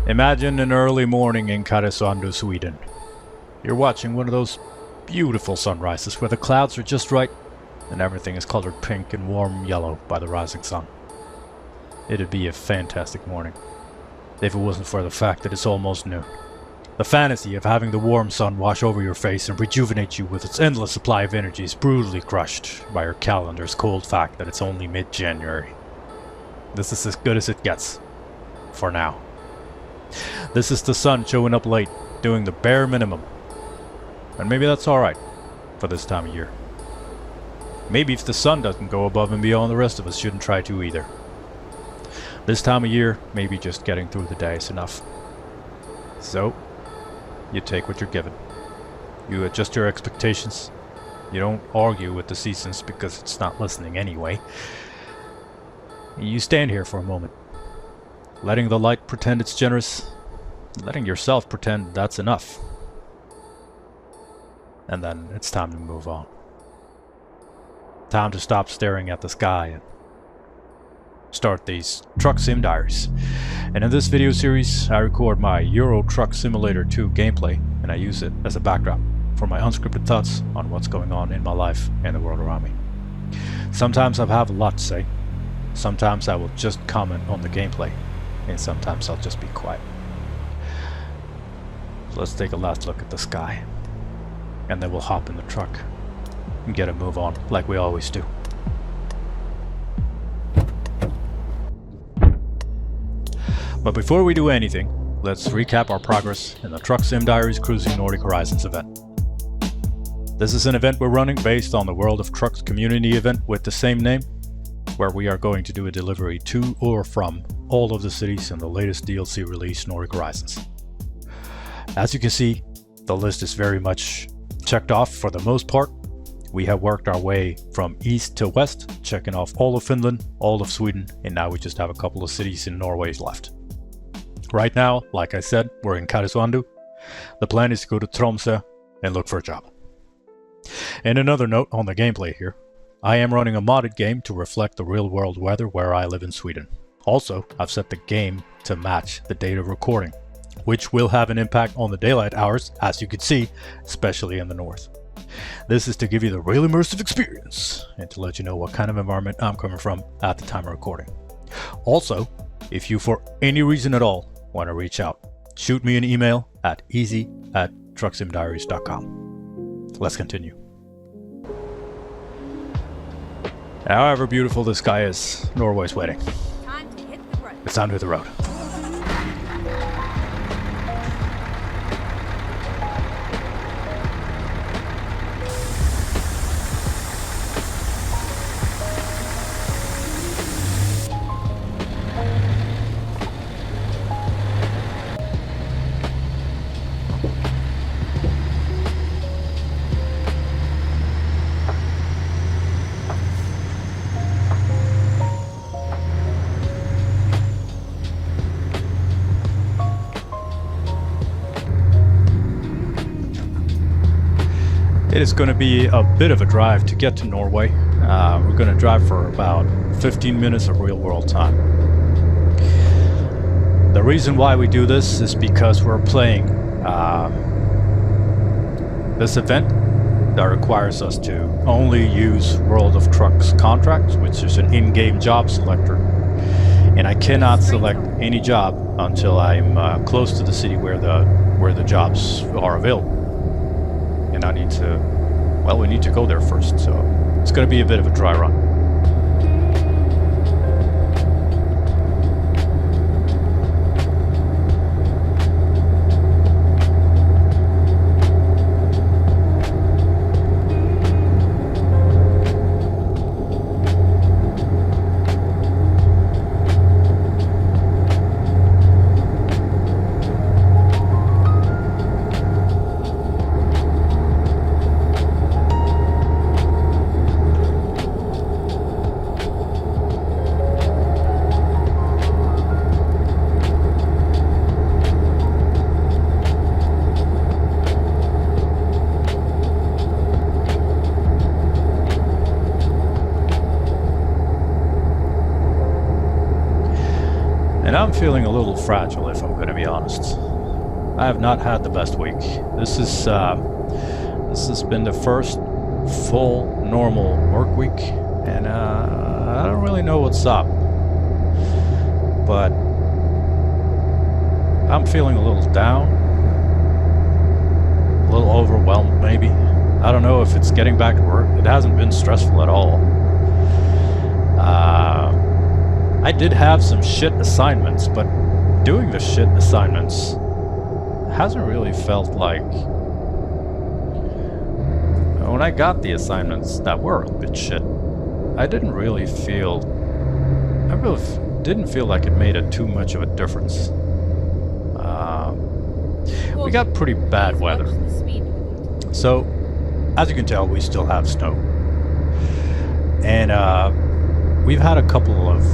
Imagine an early morning in Karesuando, Sweden. You're watching one of those beautiful sunrises where the clouds are just right and everything is colored pink and warm yellow by the rising sun. It'd be a fantastic morning if it wasn't for the fact that it's almost noon. The fantasy of having the warm sun wash over your face and rejuvenate you with its endless supply of energy is brutally crushed by your calendar's cold fact that it's only mid-January. This is as good as it gets. For now. This is the sun showing up late, doing the bare minimum. And maybe that's alright for this time of year. Maybe if the sun doesn't go above and beyond, the rest of us shouldn't try to either. This time of year, maybe just getting through the day is enough. So, you take what you're given. You adjust your expectations. You don't argue with the seasons because it's not listening anyway. You stand here for a moment, letting the light pretend it's generous, letting yourself pretend that's enough. And then it's time to move on. Time to stop staring at the sky and start these Truck Sim Diaries. And in this video series, I record my Euro Truck Simulator 2 gameplay, and I use it as a backdrop for my unscripted thoughts on what's going on in my life and the world around me. Sometimes I have a lot to say, sometimes I will just comment on the gameplay, and sometimes I'll just be quiet. Let's take a last look at the sky, and then we'll hop in the truck and get a move on like we always do. But before we do anything, let's recap our progress in the Truck Sim Diaries Cruising Nordic Horizons event. This is an event we're running based on the World of Trucks community event with the same name, where we are going to do a delivery to or from all of the cities in the latest DLC release, Nordic Horizons. As you can see, the list is very much checked off for the most part. We have worked our way from east to west, checking off all of Finland, all of Sweden, and now we just have a couple of cities in Norway left. Right now, like I said, we're in Karesuando. The plan is to go to Tromsø and look for a job. And another note on the gameplay here. I am running a modded game to reflect the real world weather where I live in Sweden. Also, I've set the game to match the date of recording, which will have an impact on the daylight hours, as you can see, especially in the north. This is to give you the real immersive experience and to let you know what kind of environment I'm coming from at the time of recording. Also, if you for any reason at all want to reach out, shoot me an email at easy@trucksimdiaries.com. Let's continue. However beautiful the sky is, Norway's waiting. It's time to hit the road. It is going to be a bit of a drive to get to Norway. We're going to drive for about 15 minutes of real world time. The reason why we do this is because we're playing this event that requires us to only use World of Trucks contracts, which is an in-game job selector. And I cannot select any job until I'm close to the city where the jobs are available. And I need to, well, we need to go there first, so it's going to be a bit of a dry run. I'm feeling a little fragile, if I'm going to be honest. I have not had the best week. This has been the first full normal work week, and I don't really know what's up, but I'm feeling a little down, a little overwhelmed maybe. I don't know if it's getting back to work. It hasn't been stressful at all. I did have some shit assignments, but doing the shit assignments hasn't really felt like... When I got the assignments that were a bit shit, I didn't really feel... I really didn't feel like it made too much of a difference. We got pretty bad weather. So, as you can tell, we still have snow. And we've had a couple of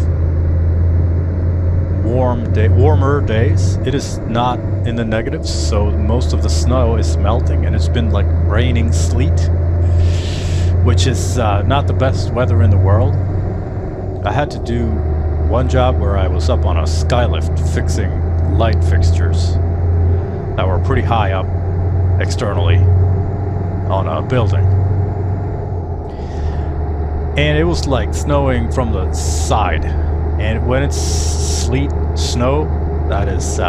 warmer days. It is not in the negatives, so most of the snow is melting, and it's been like raining sleet, which is not the best weather in the world. I had to do one job where I was up on a skylift fixing light fixtures that were pretty high up externally on a building. And it was like snowing from the side. And when it's sleet, snow, that is,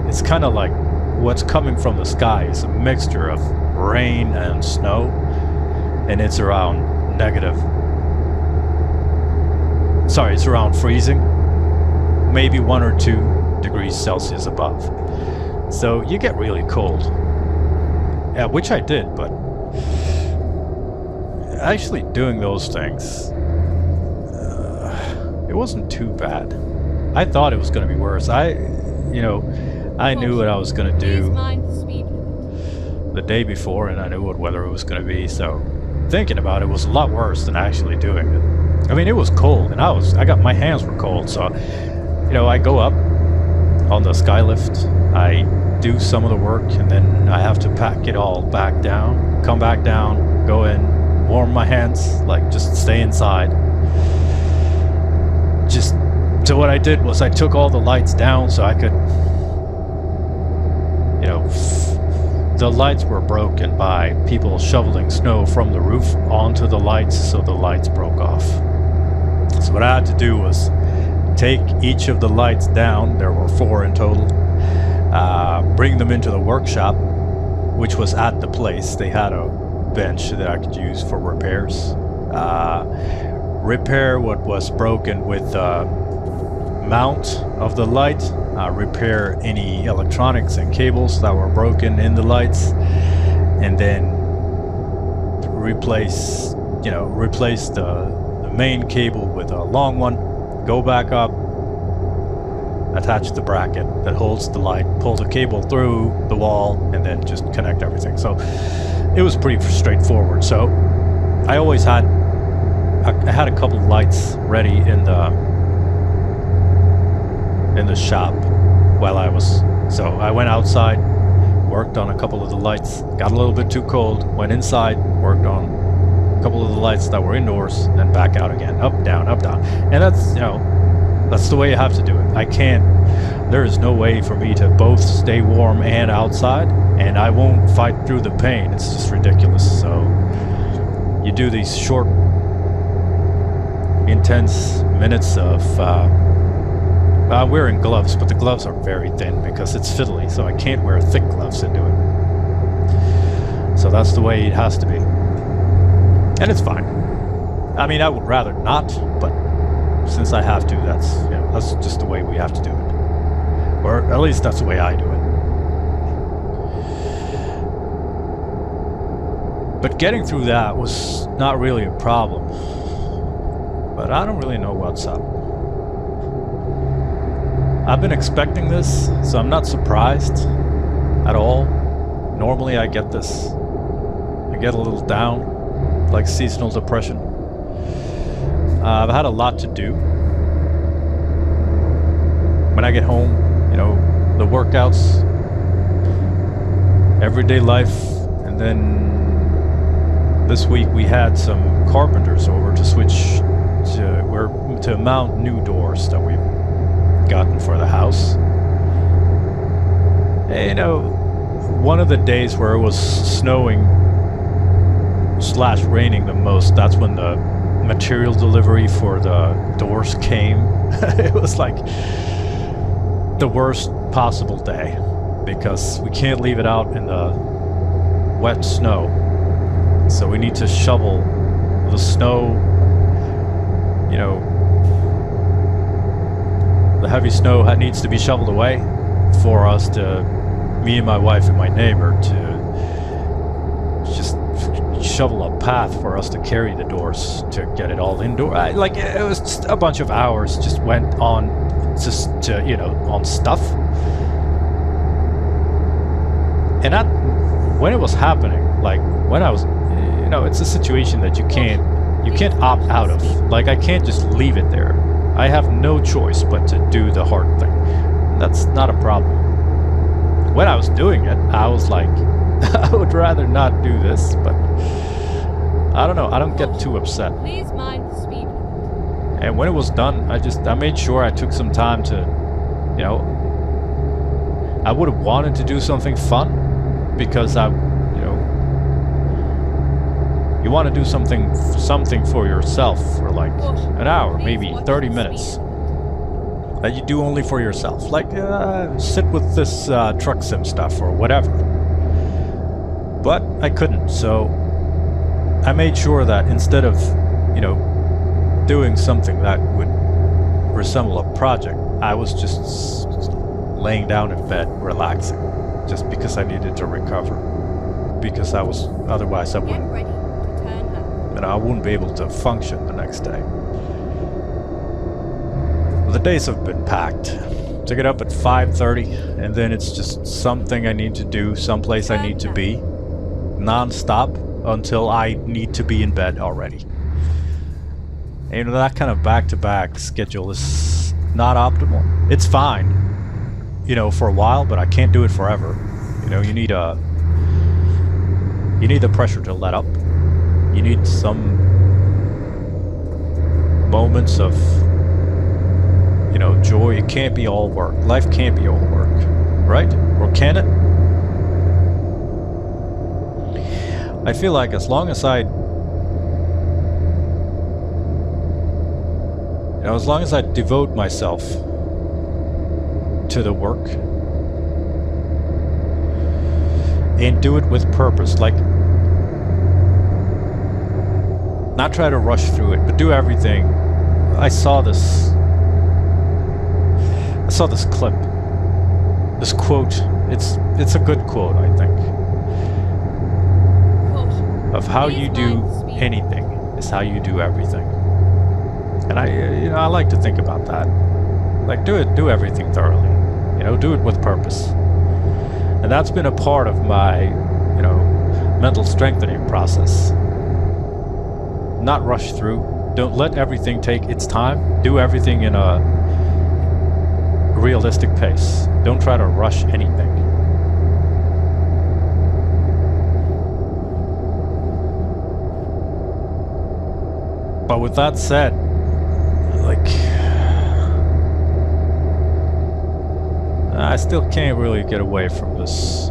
it's kind of like what's coming from the sky is a mixture of rain and snow. And it's around it's around freezing. Maybe 1 or 2 degrees Celsius above. So you get really cold. Yeah, which I did, but actually doing those things, it wasn't too bad. I thought it was going to be worse. I knew what I was going to do the day before, and I knew what weather it was going to be, so thinking about it was a lot worse than actually doing it. I mean, it was cold, and my hands were cold, so, I go up on the skylift, I do some of the work, and then I have to pack it all back down, come back down, go in, warm my hands, like just stay inside. So what I did was I took all the lights down so I could, the lights were broken by people shoveling snow from the roof onto the lights, so the lights broke off. So what I had to do was take each of the lights down, there were 4 in total, bring them into the workshop, which was at the place. They had a bench that I could use for repairs. Repair what was broken with mount of the light, repair any electronics and cables that were broken in the lights, and then replace the main cable with a long one, go back up, attach the bracket that holds the light, pull the cable through the wall, and then just connect everything. So it was pretty straightforward. So I had a couple lights ready in the shop while so I went outside, worked on a couple of the lights, got a little bit too cold, went inside, worked on a couple of the lights that were indoors, then back out again, up, down, and that's the way you have to do it. There is no way for me to both stay warm and outside, and I won't fight through the pain. It's just ridiculous. So you do these short, intense minutes of wearing gloves, but the gloves are very thin because it's fiddly, so I can't wear thick gloves into it. So that's the way it has to be. And it's fine. I mean, I would rather not, but since I have to, that's just the way we have to do it. Or at least that's the way I do it. But getting through that was not really a problem. But I don't really know what's up. I've been expecting this, so I'm not surprised at all. Normally I get this. I get a little down, like seasonal depression. I've had a lot to do. When I get home, the workouts, everyday life, and then this week we had some carpenters over to switch to mount new doors that we I'd gotten for the house. And, you know, one of the days where it was snowing / raining the most, that's when the material delivery for the doors came. It was like the worst possible day because we can't leave it out in the wet snow. So we need to shovel the snow, you know, the heavy snow needs to be shoveled away for us to, me and my wife and my neighbor, to just shovel a path for us to carry the doors to get it all indoor. Like, it was just a bunch of hours just went on just to, you know, on stuff. And that, when it was happening, like when I was, you know, it's a situation that you can't opt out of. Like, I can't just leave it there. I have no choice but to do the hard thing. That's not a problem. When I was doing it, I was like, I would rather not do this, but I don't know, I don't get too upset. Please mind the speed. And when it was done, I made sure I took some time to, you know, I would have wanted to do something fun because you know, you want to do something for yourself for like an hour, maybe 30 minutes. That you do only for yourself. Like, sit with this truck sim stuff or whatever. But I couldn't, so I made sure that instead of, you know, doing something that would resemble a project, I was just laying down in bed, relaxing, just because I needed to recover. Because otherwise I wouldn't, and I wouldn't be able to function the next day. The days have been packed. To get up at 5:30, and then it's just something I need to do, someplace I need to be, non-stop until I need to be in bed already. And, you know, that kind of back-to-back schedule is not optimal. It's fine, you know, for a while, but I can't do it forever. You know, you need the pressure to let up. You need some moments of, you know, joy. It can't be all work. Life can't be all work, right? Or can it? I feel like as long as I devote myself to the work and do it with purpose, like not try to rush through it, but do everything. I saw this clip, this quote. It's a good quote, I think. Of how you do anything is how you do everything. And I like to think about that. Like, do everything thoroughly. You know, do it with purpose. And that's been a part of my, you know, mental strengthening process. Not rush through. Don't let everything take its time. Do everything in a realistic pace. Don't try to rush anything. But with that said, like, I still can't really get away from this.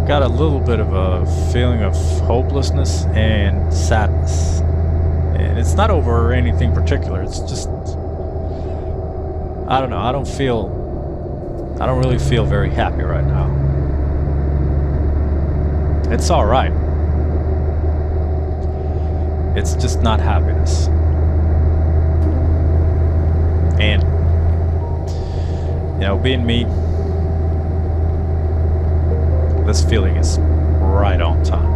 Got a little bit of a feeling of hopelessness and sadness. And it's not over anything particular. It's just, I don't know. I don't really feel very happy right now. It's all right. It's just not happiness. And, you know, being me, this feeling is right on time.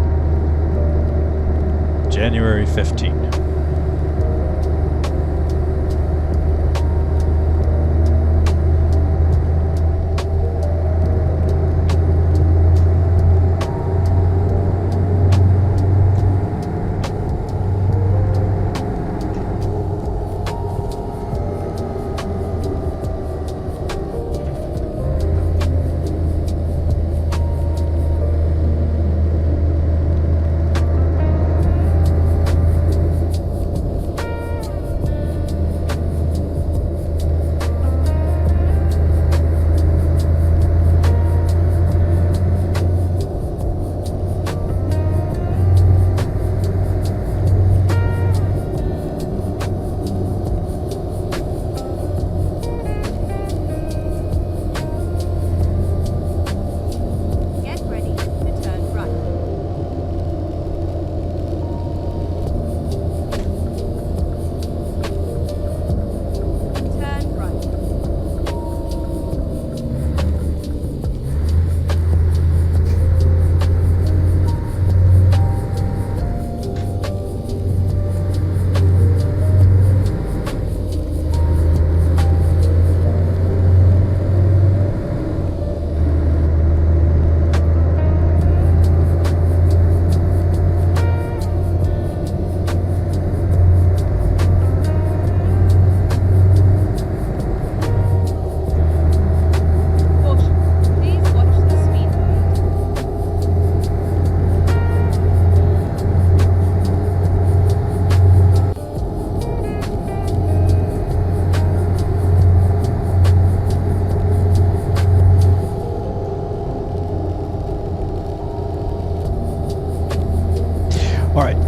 January 15th.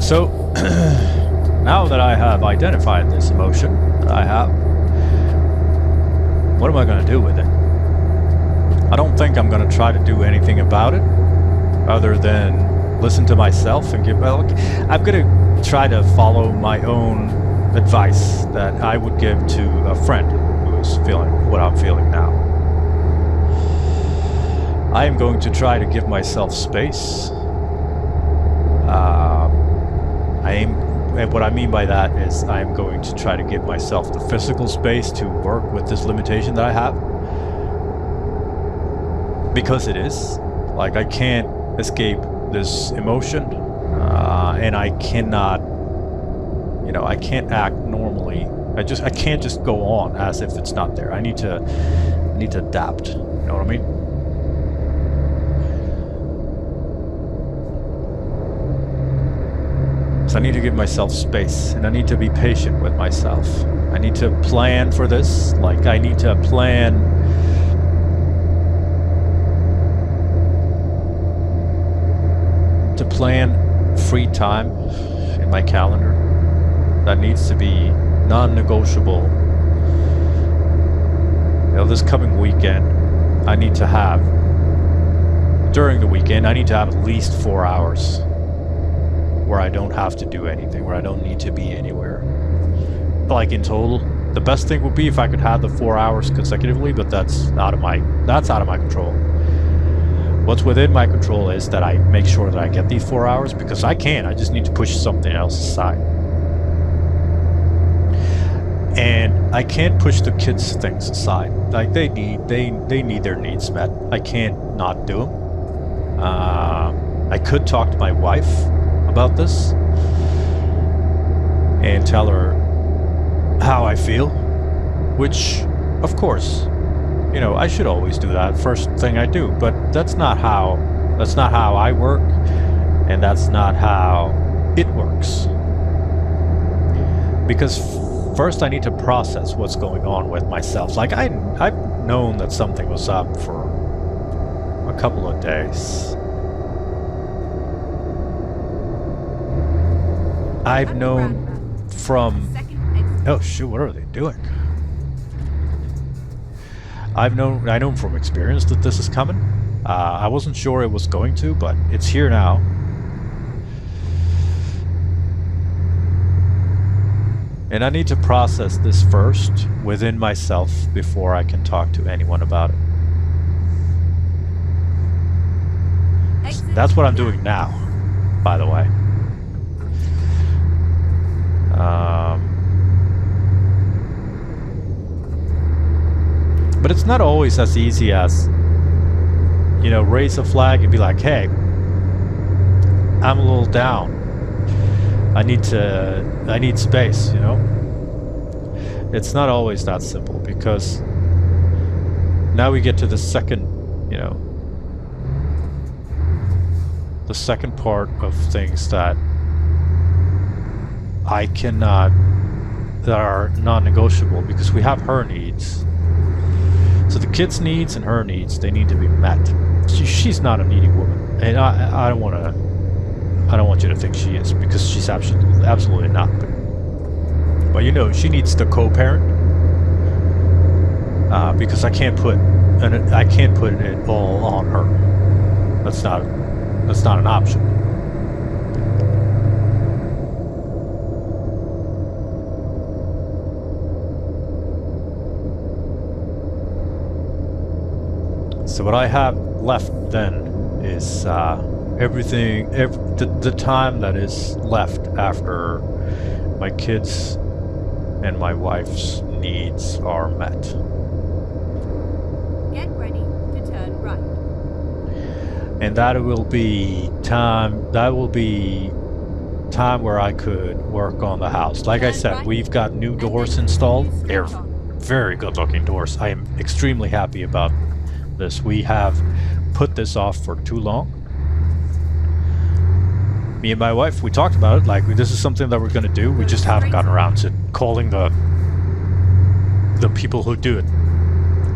So, now that I have identified this emotion that I have, what am I going to do with it? I don't think I'm going to try to do anything about it other than listen to myself and give... Well, I'm going to try to follow my own advice that I would give to a friend who is feeling what I'm feeling now. I am going to try to give myself space. And what I mean by that is I'm going to try to give myself the physical space to work with this limitation that I have. Because it is. Like, I can't escape this emotion. And I cannot, you know, I can't act normally. I can't just go on as if it's not there. I need to adapt. You know what I mean? So I need to give myself space, and I need to be patient with myself. I need to plan for this. Like, I need to plan free time in my calendar. That needs to be non-negotiable. You know, this coming weekend, I need to have, during the weekend, I need to have at least 4 hours where I don't have to do anything, where I don't need to be anywhere. Like, in total, the best thing would be if I could have the 4 hours consecutively, but that's out of my control. What's within my control is that I make sure that I get these 4 hours, because I just need to push something else aside. And I can't push the kids' things aside. Like, they need their needs met. I can't not do them. I could talk to my wife about this and tell her how I feel, which, of course, you know, I should always do that first thing I do, but that's not how I work, and that's not how it works. Because first I need to process what's going on with myself. Like, I've known that something was up for a couple of days. I've known from... Oh shoot, what are they doing? I know from experience that this is coming. I wasn't sure it was going to, but it's here now. And I need to process this first within myself before I can talk to anyone about it. That's what I'm doing now, by the way. But it's not always as easy as, you know, raise a flag and be like, hey, I'm a little down. I need space, you know? It's not always that simple, because now we get to the second, you know, the second part of things that that are non-negotiable, because we have her needs. So the kids' needs and her needs, they need to be met. She's not a needy woman, and I don't want you to think she is, because she's absolutely not. But you know, she needs the co-parent, because I can't put it all on her. That's not an option. So what I have left then is the time that is left after my kids and my wife's needs are met. Get ready to turn right. And that will be time where I could work on the house. Like I said, we've got new doors installed. They're very good looking doors. I am extremely happy about this. We have put this off for too long. Me and my wife, we talked about it, like, this is something that we're going to do. We just haven't gotten around to calling the people who do it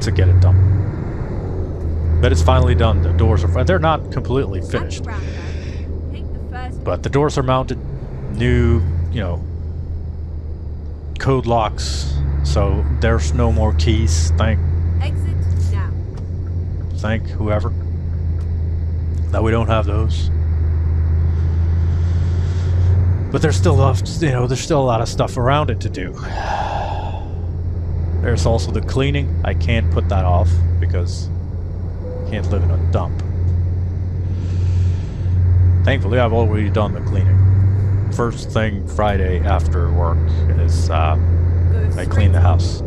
to get it done. But it's finally done. The doors are... They're not completely finished, but the doors are mounted. new, code locks. So there's no more keys. Exit now. Thank whoever that we don't have those. But there's still there's still a lot of stuff around it to do. There's also the cleaning. I can't put that off because I can't live in a dump. Thankfully, I've already done the cleaning. First thing Friday after work is I clean the house.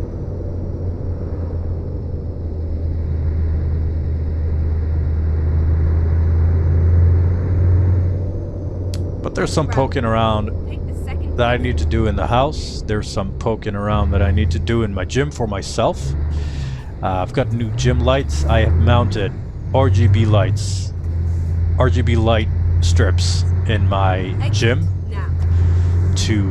But there's some poking around that I need to do in the house. There's some poking around that I need to do in my gym for myself. I've got new gym lights. I have mounted RGB light strips in my gym to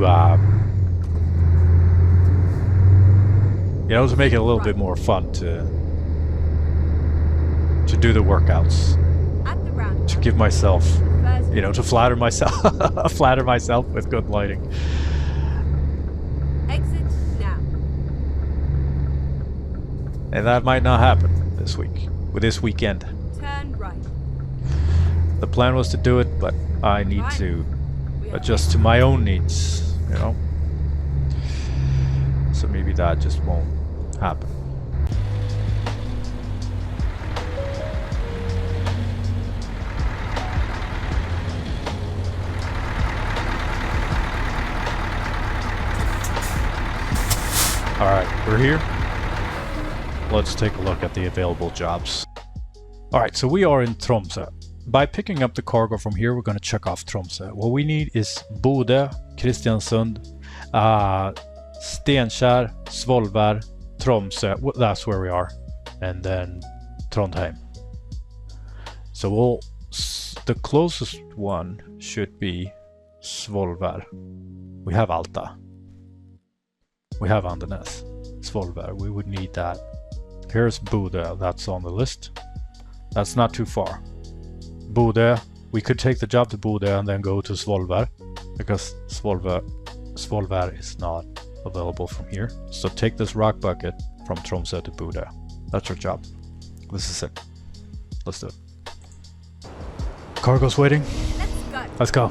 to make it a little bit more fun to do the workouts, to give myself, to flatter myself with good lighting. Exit now. And that might not happen this weekend. Turn right. The plan was to do it, but I need to adjust to my own needs, So maybe that just won't happen. Alright, we're here. Let's take a look at the available jobs. Alright, so we are in Tromsø. By picking up the cargo from here, we're going to check off Tromsø. What we need is Bodø, Kristiansund, Steinkjer, Svolvær, Tromsø. That's where we are. And then Trondheim. So the closest one should be Svolvær. We have Alta. We have Andenes. Svolvær. We would need that. Here's Bodø. That's on the list. That's not too far. Bodø, we could take the job to Bodø and then go to Svolvær, because Svolvær is not available from here. So take this rock bucket from Tromsø to Bodø. That's our job. This is it. Let's do it. Cargo's waiting. Let's go.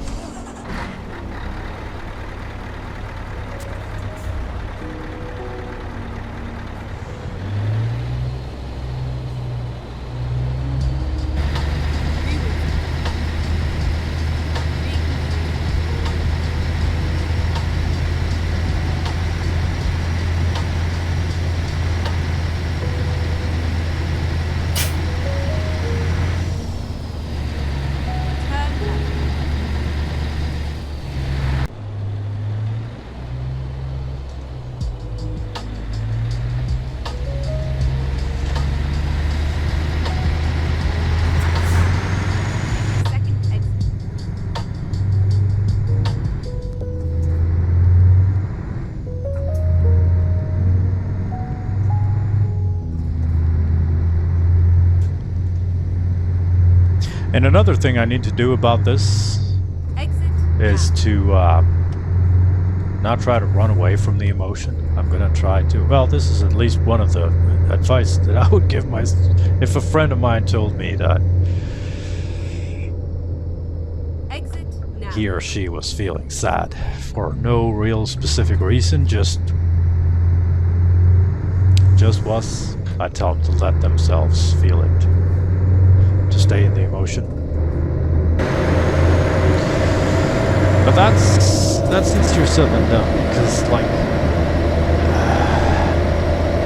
And another thing I need to do about this is to not try to run away from the emotion. I'm going to try to, well, this is at least one of the advice that I would give if a friend of mine told me that he or she was feeling sad for no real specific reason, just was, I'd tell them to let themselves feel it. To stay in the emotion. But that's easier said than done, because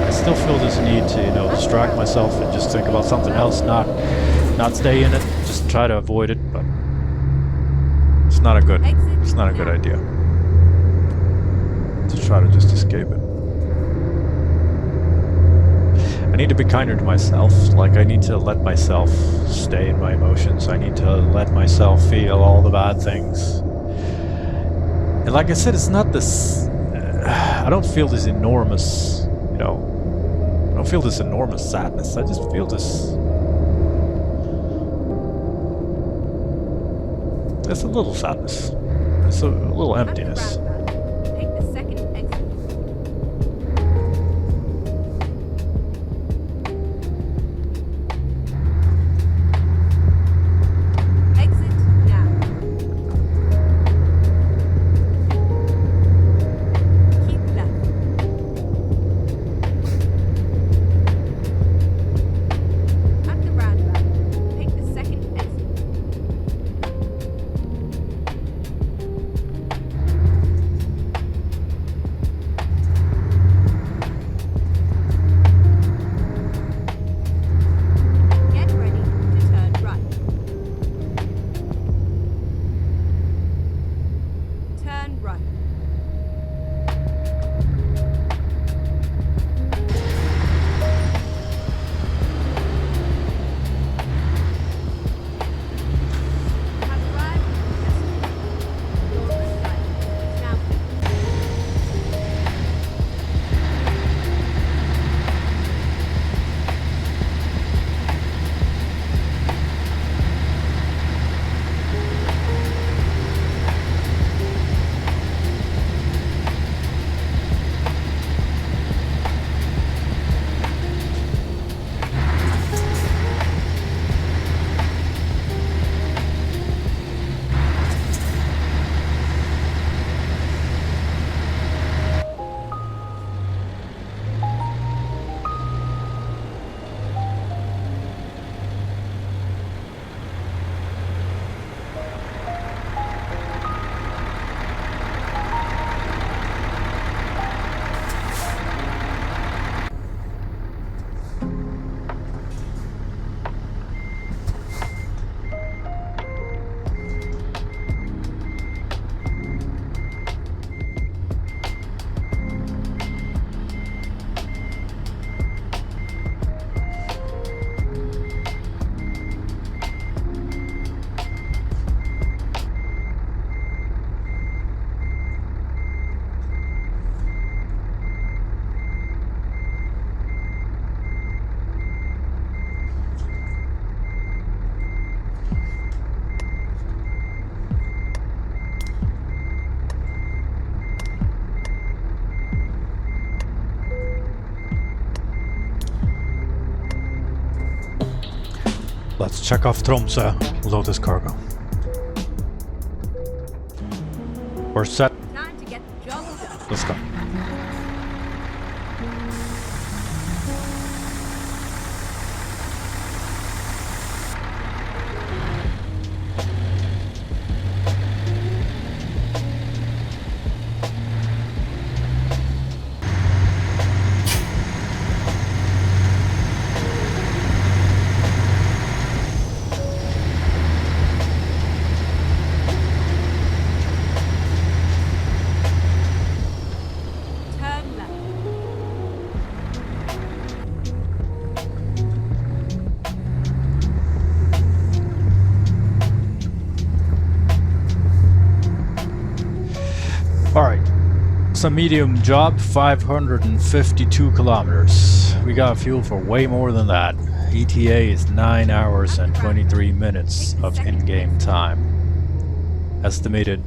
I still feel this need to distract myself and just think about something else, not stay in it, just try to avoid it. But it's not a good idea to try to just escape it. I need to be kinder to myself. I need to let myself stay in my emotions. I need to let myself feel all the bad things. And like I said, it's not this... I don't feel this enormous, I don't feel this enormous sadness. I just feel this... It's a little sadness. It's a little At the emptiness. roundabout, take the second exit. Exit now. Keep left. At the roundabout, take the second exit. Get ready to turn right. Turn right. You have arrived at your destination. Your route light is now clear. Let's check off Tromsø, load this cargo. We're set. Time to get the job done. Let's go. Turn left. Alright. It's a medium job, 552 kilometers. We got fuel for way more than that. ETA is 9 hours and 23 minutes of in-game time. Estimated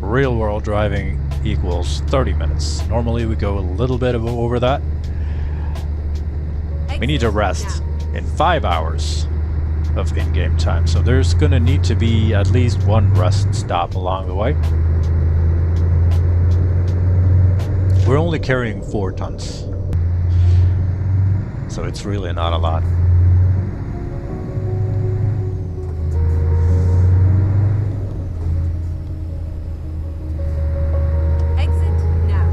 real-world driving equals 30 minutes. Normally we go a little bit over that. We need to rest in 5 hours of in-game time, so there's gonna need to be at least one rest stop along the way. We're only carrying 4 tons, so it's really not a lot. Exit now.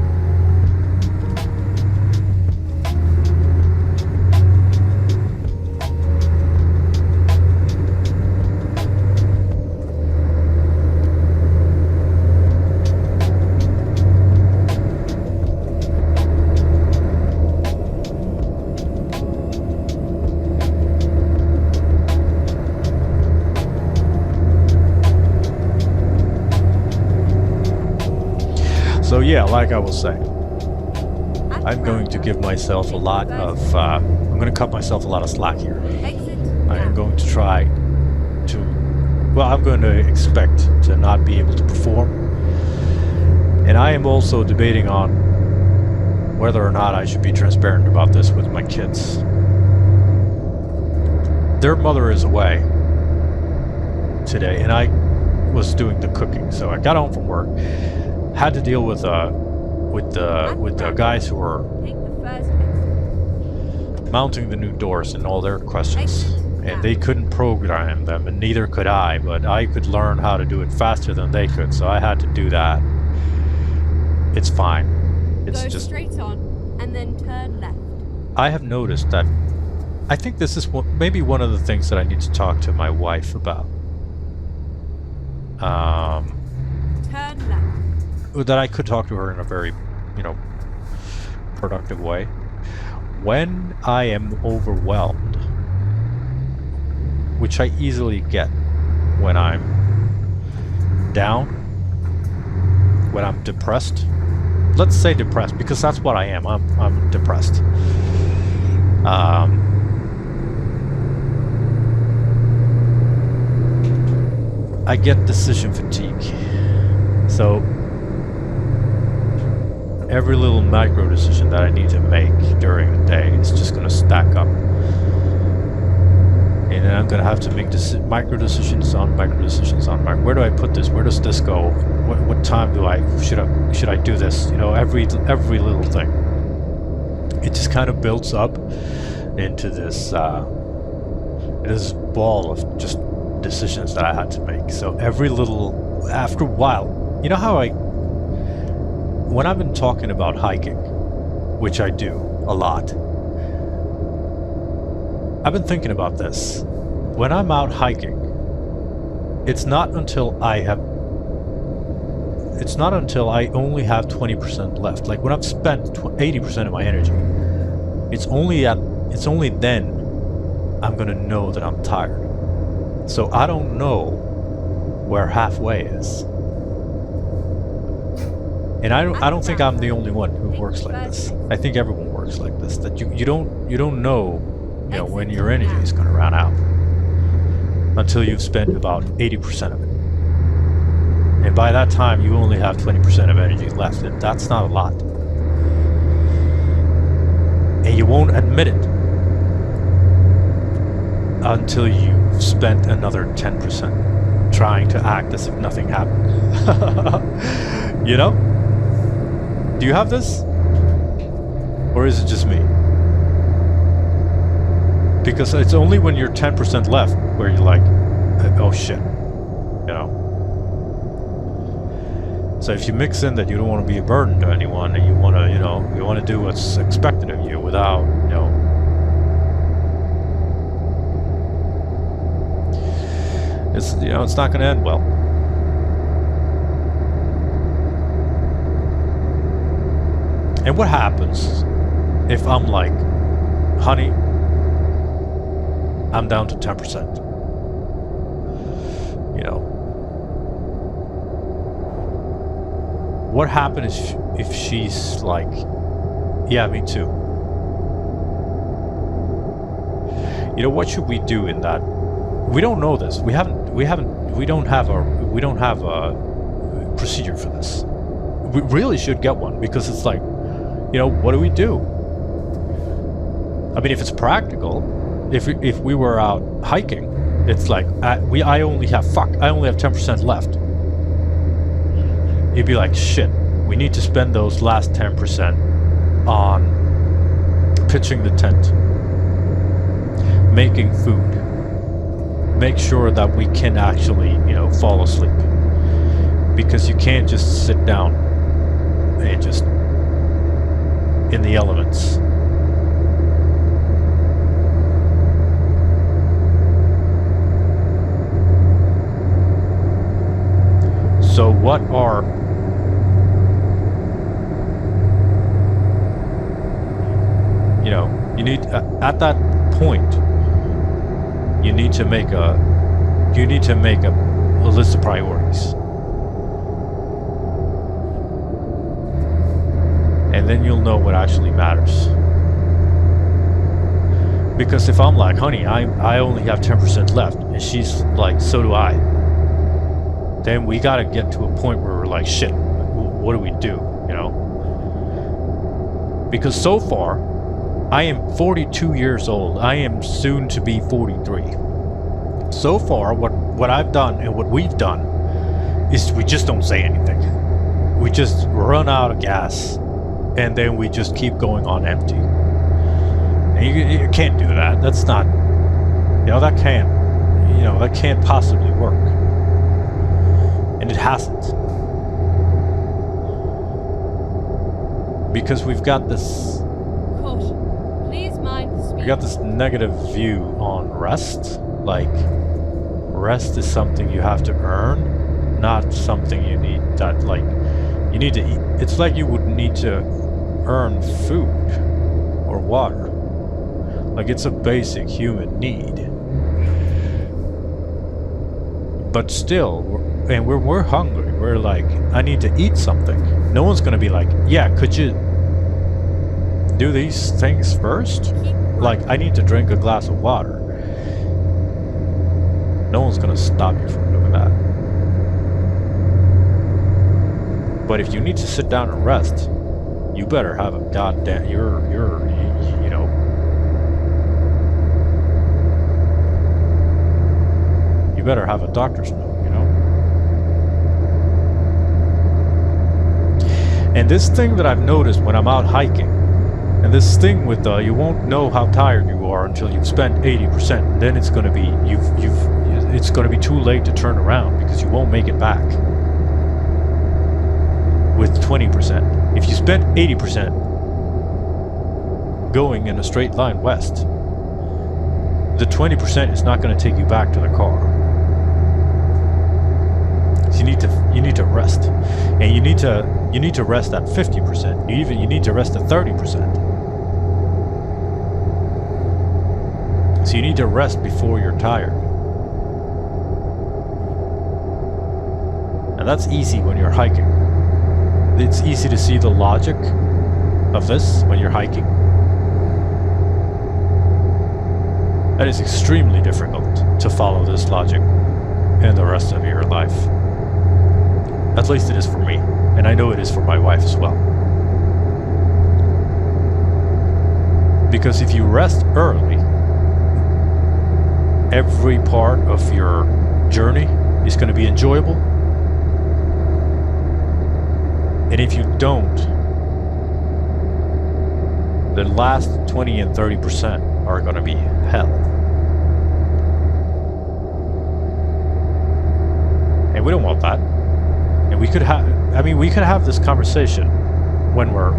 So yeah, like I was saying, I'm going to give myself a lot of, I'm going to cut myself a lot of slack here. Exit I am now. going to try to well, I'm going to expect to not be able to perform. And I am also debating on whether or not I should be transparent about this with my kids. Their mother is away today, and I was doing the cooking. So I got home from work, had to deal with the guys who were Take the first exit. mounting the new doors and all their questions. And they couldn't program them, and neither could I, but I could learn how to do it faster than they could, so I had to do that. It's fine. It's Go just... straight on and then turn left. I have noticed that... I think this is maybe one of the things that I need to talk to my wife about. Turn left. That I could talk to her in a very, productive way. When I am overwhelmed, which I easily get when I'm down, when I'm depressed. Let's say depressed, because that's what I am. I'm depressed. I get decision fatigue. So every little micro decision that I need to make during the day is just going to stack up. And then I'm going to have to make micro decisions on micro decisions on micro. Where do I put this? Where does this go? What time should I do this? Every little thing. It just kind of builds up into this ball of just decisions that I had to make. So after a while, how when I've been talking about hiking, which I do a lot, I've been thinking about this. When I'm out hiking, it's not until I only have 20% left. Like when I've spent 80% of my energy, it's only then I'm gonna know that I'm tired. So I don't know where halfway is. And I don't think I'm the only one who works like this. I think everyone works like this. That you don't know, when your energy is going to run out until you've spent about 80% of it. And by that time, you only have 20% of energy left, and that's not a lot. And you won't admit it until you've spent another 10% trying to act as if nothing happened. Do you have this? Or is it just me? Because it's only when you're 10% left where you're like, oh shit, So if you mix in that you don't want to be a burden to anyone, and you want to do what's expected of you without, it's not going to end well. And what happens if I'm like, honey, I'm down to 10%. What happens if she's like, yeah, me too? What should we do in that? We don't know this. We don't have a procedure for this. We really should get one, because it's like, what do we do? I mean, if it's practical, if we were out hiking, it's like I only have 10% left. You'd be like, shit, we need to spend those last 10% on pitching the tent, making food, make sure that we can actually, fall asleep, because you can't just sit down and just in the elements. So what are you need at that point you need to make a list of priorities, and then you'll know what actually matters. Because if I'm like, honey, I only have 10% left, and she's like, so do I, then we gotta get to a point where we're like, shit, what do we do, you know? Because so far, I am 42 years old. I am soon to be 43. So far, what I've done and what we've done is we just don't say anything. We just run out of gas, and then we just keep going on empty. And you can't do that. That's not, that can't possibly work. And it hasn't. Because we've got this... Caution. Please mind the speed. We got this negative view on rest. Like, rest is something you have to earn, not something you need that, like, you need to eat. It's like you would need to earn food or water. Like, it's a basic human need. But still, we're hungry. We're like, I need to eat something. No one's gonna be like, yeah, could you do these things first? Like, I need to drink a glass of water. No one's gonna stop you from doing that. But if you need to sit down and rest, you better have a goddamn, you better have a doctor's note, And this thing that I've noticed when I'm out hiking, and this thing with you won't know how tired you are until you've spent 80%. And then it's going to be it's going to be too late to turn around because you won't make it back with 20%. If you spent 80% going in a straight line west, the 20% is not going to take you back to the car. So you need to rest, and you need to rest at 50%. You need to rest at 30%. So you need to rest before you're tired. And that's easy when you're hiking. It's easy to see the logic of this when you're hiking. That is extremely difficult to follow this logic in the rest of your life. At least it is for me, and I know it is for my wife as well. Because if you rest early, every part of your journey is going to be enjoyable. And if you don't, the last 20 and 30% are going to be hell. And we don't want that. And we could have this conversation when we're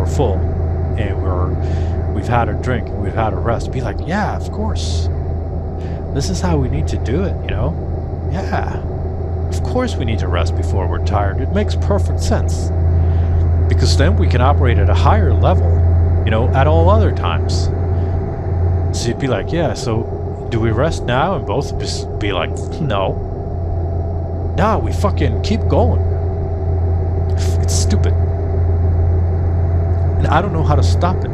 full and we've had a drink and we've had a rest. Be like, yeah, of course. This is how we need to do it, Yeah. Of course we need to rest before we're tired. It makes perfect sense. Because then we can operate at a higher level, at all other times. So you'd be like, yeah, so do we rest now? And both just be like, no. Nah, we fucking keep going. It's stupid. And I don't know how to stop it.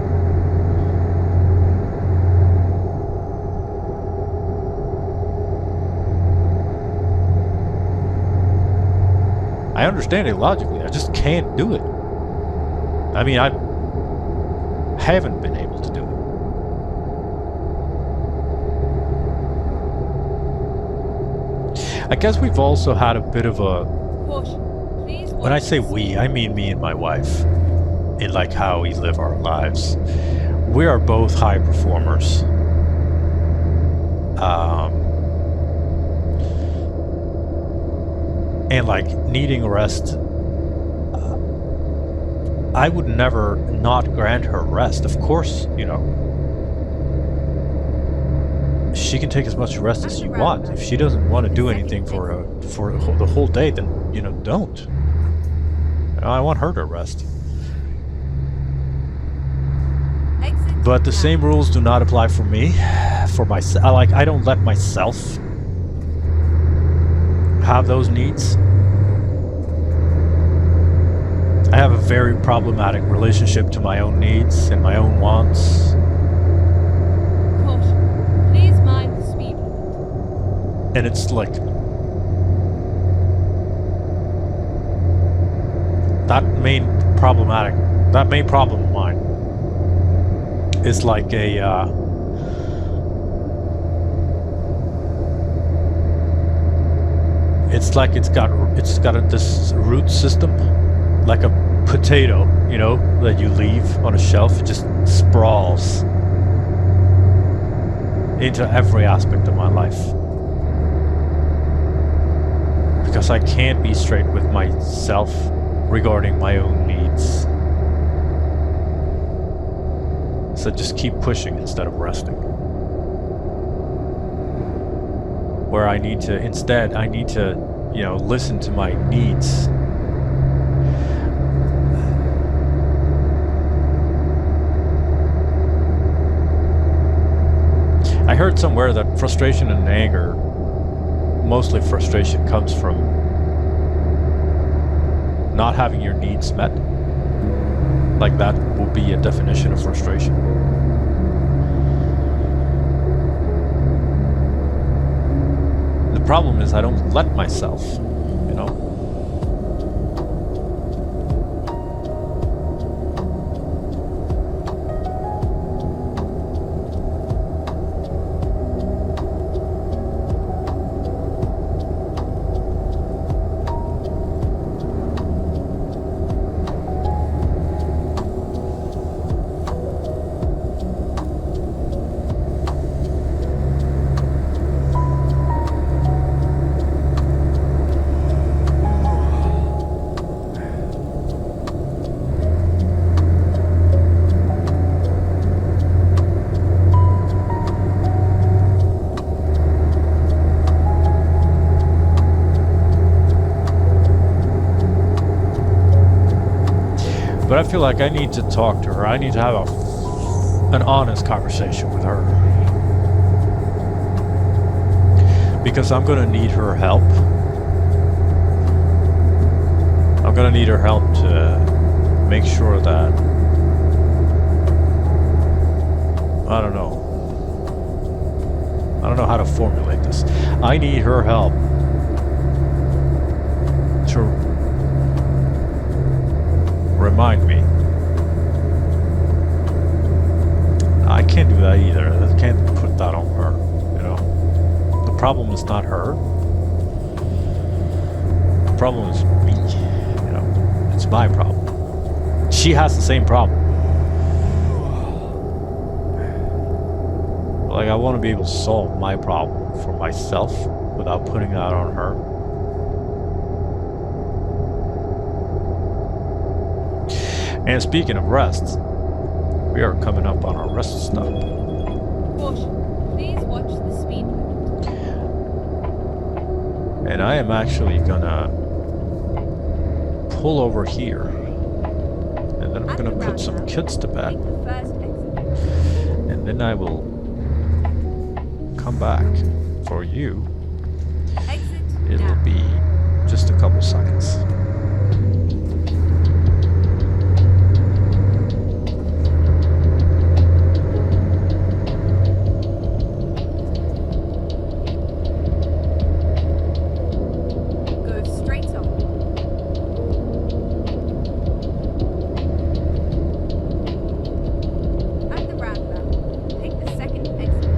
I understand it logically, I just can't do it. I mean, I haven't been able to do it. I guess we've also had a bit of a... When I say we, I mean me and my wife. In like how we live our lives. We are both high performers. And like needing rest, I would never not grant her rest. Of course, she can take as much rest as you want. If she doesn't want to do anything for the whole day, then don't. I want her to rest. But the same rules do not apply for me. For myself, I don't let myself have those needs. I have a very problematic relationship to my own needs and my own wants. Caution. Please mind the speed limit. And it's like that main problem of mine is like a it's like it's got this root system, like a potato, you know, that you leave on a shelf. It just sprawls into every aspect of my life. Because I can't be straight with myself regarding my own needs. So just keep pushing instead of resting. Where I need to, you know, listen to my needs. I heard somewhere that frustration and anger, mostly frustration, comes from not having your needs met. Like that would be a definition of frustration. The problem is I don't let myself, you know. But I feel like I need to talk to her. I need to have an honest conversation with her. Because I'm gonna need her help. I'm gonna need her help to make sure that... I don't know how to formulate this. I need her help to remind me. I can't do that either. I can't put that on her, you know. The problem is not her. The problem is me, you know. It's my problem. She has the same problem. Like, I want to be able to solve my problem for myself without putting that on her. And speaking of rest, we are coming up on our rest stop. Caution. Please watch the speed limit. And I am actually gonna pull over here. And then I'm gonna put some kids to bed. Take the first exit. And then I will come back for you. Exit It'll now. be just a couple seconds. Go straight on. At the roundabout, take the second exit.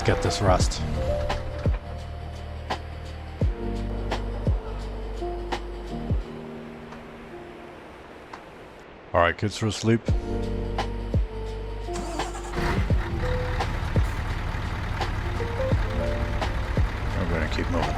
Let's get this rest. Alright, kids for sleep. I'm gonna keep moving.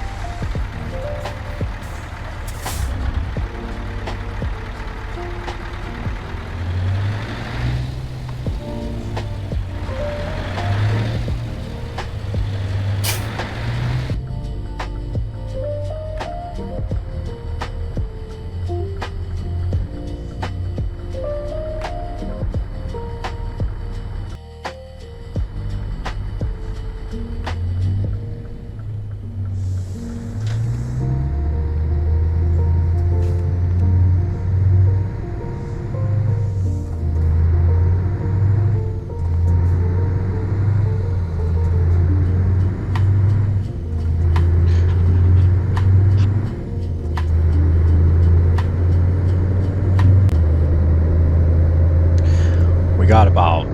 We got about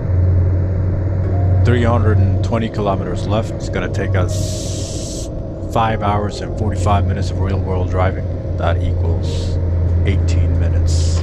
320 kilometers left. It's gonna take us 5 hours and 45 minutes of real world driving. That equals 18 minutes.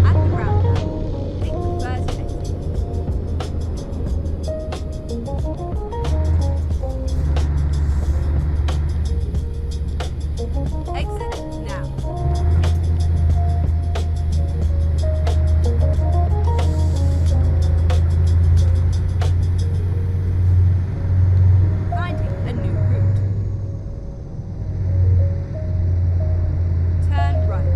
At the roundabout, take the first exit. Exit now. Finding a new route. Turn right.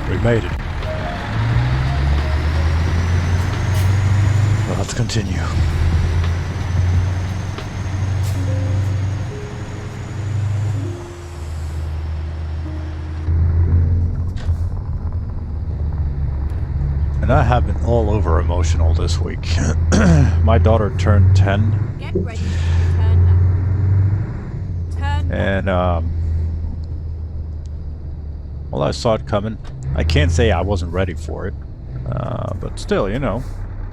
We made it. Well, let's continue. And I have been all over emotional this week. My daughter turned 10, Get ready. Turn left. Turn and well, I saw it coming. I can't say I wasn't ready for it, but still, you know,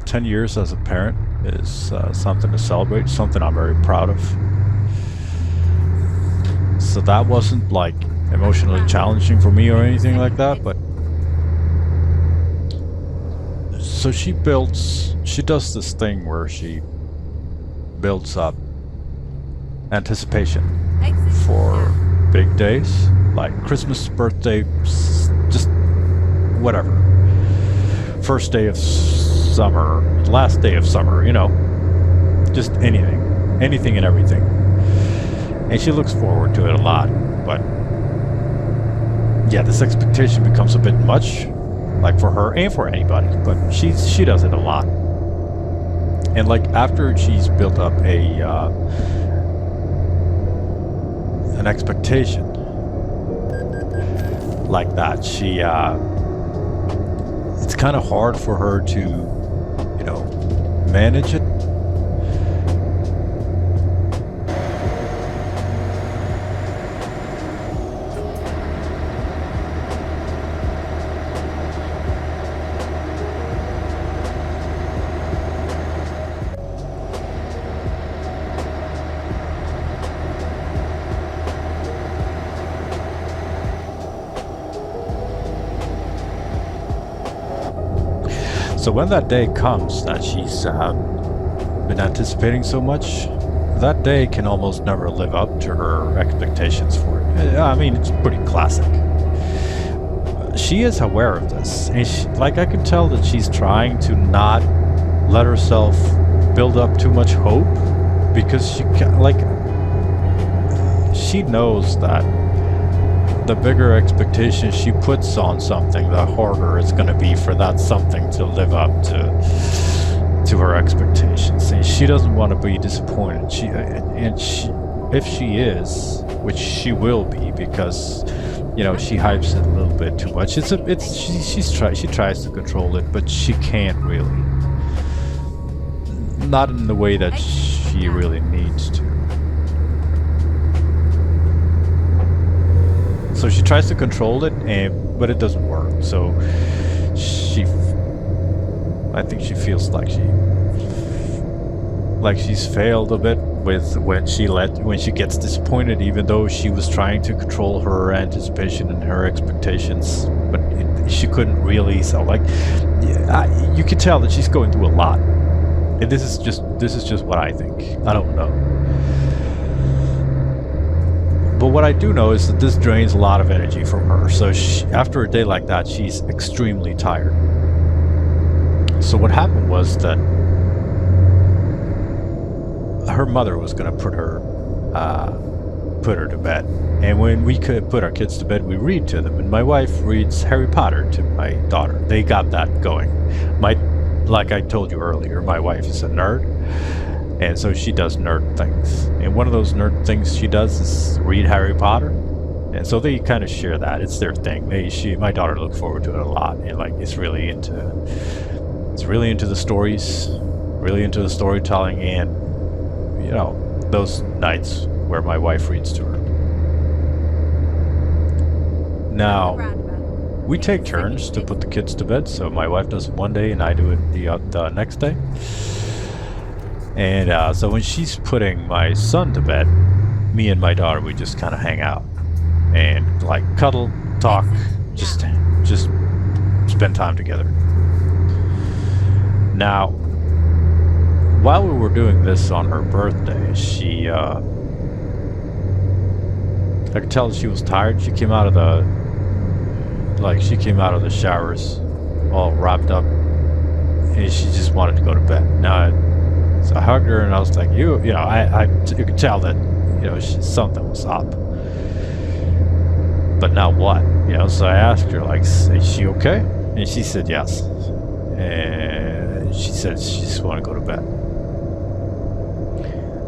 10 years as a parent is something to celebrate, something I'm very proud of. So that wasn't like emotionally challenging for me or anything like that, but so she does this thing where she builds up anticipation exit for now. big days like Christmas, birthday, just whatever. First day of summer, last day of summer, you know, just anything and everything. And she looks forward to it a lot, but yeah, this expectation becomes a bit much, like for her and for anybody, but she does it a lot. And like after she's built up an expectation like that, it's kind of hard for her to, you know, manage it. So when that day comes that she's been anticipating so much, that day can almost never live up to her expectations for it. I mean, it's pretty classic. She is aware of this, and like I can tell that she's trying to not let herself build up too much hope, because she knows that the bigger expectation she puts on something, the harder it's going to be for that something to live up to her expectations. And she doesn't want to be disappointed. If she is, which she will be, because you know she hypes it a little bit too much. She tries to control it, but she can't really. Not in the way that she really needs to. So she tries to control it, but it doesn't work. So I think she feels like she's failed a bit with when she gets disappointed, even though she was trying to control her anticipation and her expectations, but she couldn't really. So you can tell that she's going through a lot. And this is just what I think. I don't know. But what I do know is that this drains a lot of energy from her. So after a day like that, she's extremely tired. So what happened was that her mother was going to put her to bed. And when we could put our kids to bed, we read to them. And my wife reads Harry Potter to my daughter. They got that going. Like I told you earlier, my wife is a nerd. And so she does nerd things. And one of those nerd things she does is read Harry Potter. And so they kind of share that. It's their thing. My daughter looks forward to it a lot. And it's really into the stories, really into the storytelling, and you know, those nights where my wife reads to her. Now, we take turns to put the kids to bed. So my wife does it one day and I do it the next day. And so when she's putting my son to bed, me and my daughter, we just kind of hang out and cuddle, talk, just spend time together. Now, while we were doing this on her birthday, I could tell that she was tired. She came out of the showers all wrapped up, and she just wanted to go to bed. So I hugged her and I was like, you could tell that, something was up. But now what? So I asked her, is she okay? And she said yes. And she said she just wanted to go to bed.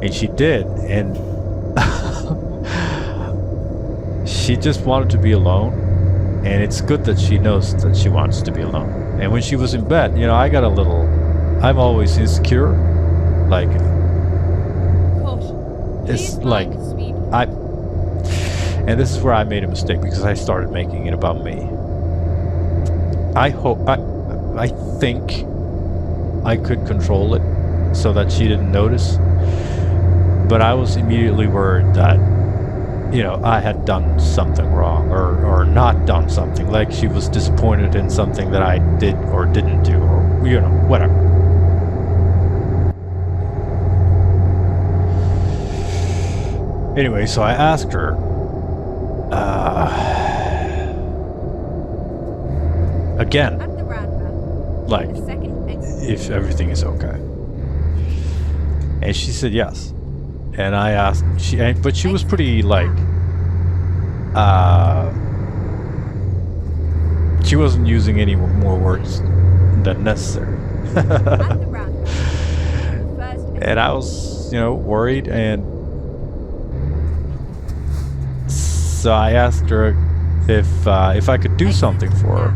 And she did, and she just wanted to be alone. And it's good that she knows that she wants to be alone. And when she was in bed, I'm always insecure. And this is where I made a mistake, because I started making it about me. I think I could control it so that she didn't notice, but I was immediately worried that, I had done something wrong or not done something, like she was disappointed in something that I did or didn't do, or, whatever. Anyway, so I asked her, again, if everything is okay. And she said yes. And I asked, but she was pretty like, she wasn't using any more words than necessary. And I was, worried, and so I asked her if I could do something for her,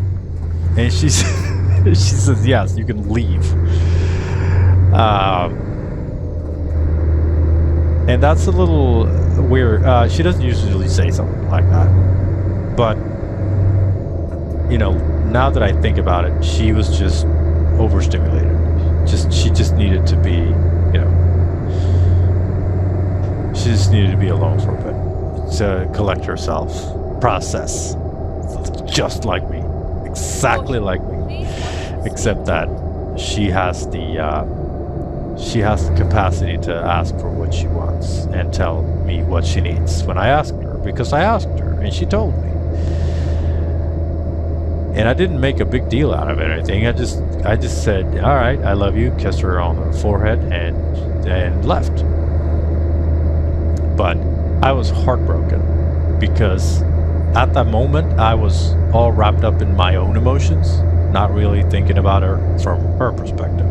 and she says yes, you can leave. And that's a little weird. She doesn't usually say something like that, but now that I think about it, she was just overstimulated. She just needed to be, she just needed to be alone for a bit to collect herself, process, just like me, exactly like me, except that she has the capacity to ask for what she wants and tell me what she needs when I asked her, because I asked her and she told me. And I didn't make a big deal out of it or anything. I just said, all right, I love you, kissed her on the forehead, and left. But I was heartbroken because at that moment I was all wrapped up in my own emotions, not really thinking about her from her perspective.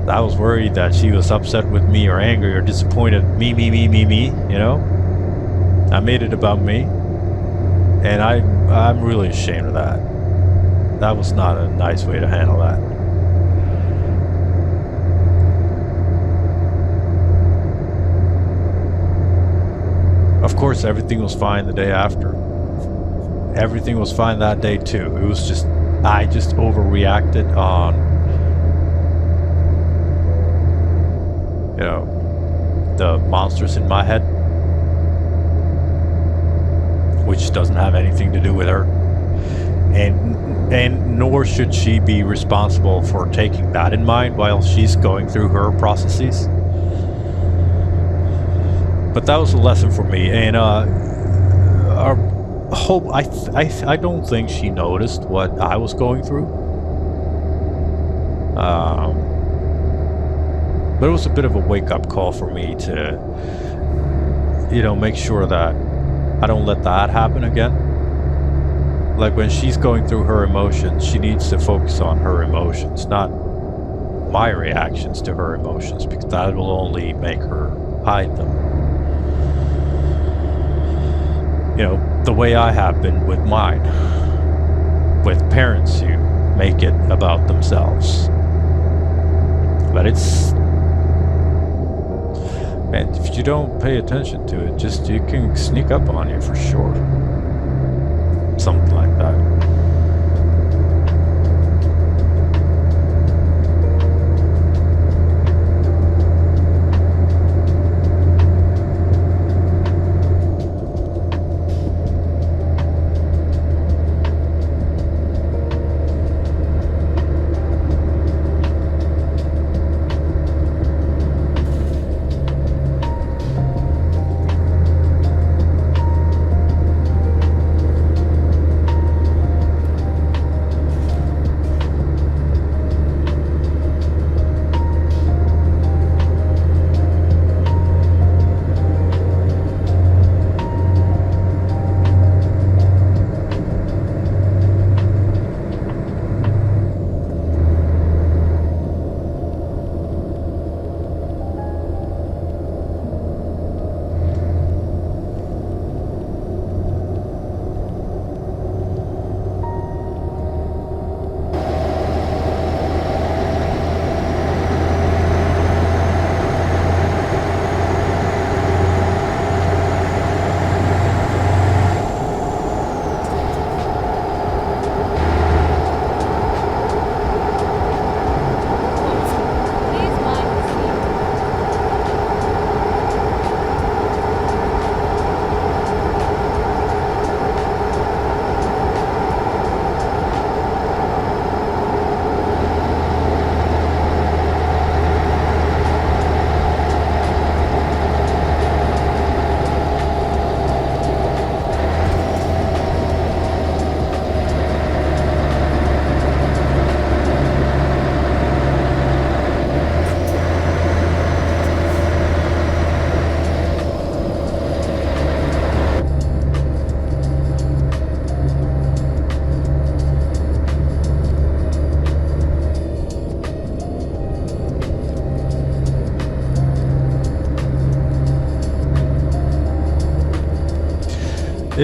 I was worried that she was upset with me or angry or disappointed. Me, I made it about me. And I'm really ashamed of that. That was not a nice way to handle that. Of course, everything was fine the day after. Everything was fine that day too. It was just, I just overreacted on, the monsters in my head, which doesn't have anything to do with her, and nor should she be responsible for taking that in mind while she's going through her processes. But that was a lesson for me, and I don't think she noticed what I was going through. But it was a bit of a wake-up call for me to, make sure that I don't let that happen again. Like when she's going through her emotions, she needs to focus on her emotions, not my reactions to her emotions, because that will only make her hide them. The way I have been with mine, with parents who make it about themselves. But and if you don't pay attention to it, you can sneak up on you for sure. Something like that.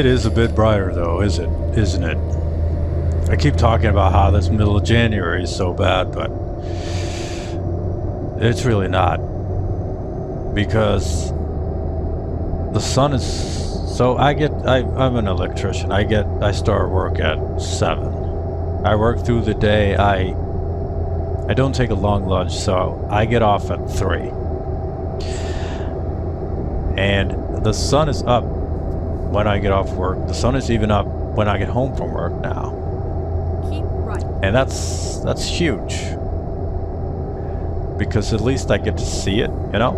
It is a bit brighter though, isn't it? I keep talking about how this middle of January is so bad, but it's really not. Because the sun is so I'm an electrician. I start work at 7. I work through the day. I don't take a long lunch, so I get off at 3. And the sun is up when I get off work. The sun is even up when I get home from work now. Keep right. And that's huge. Because at least I get to see it, you know?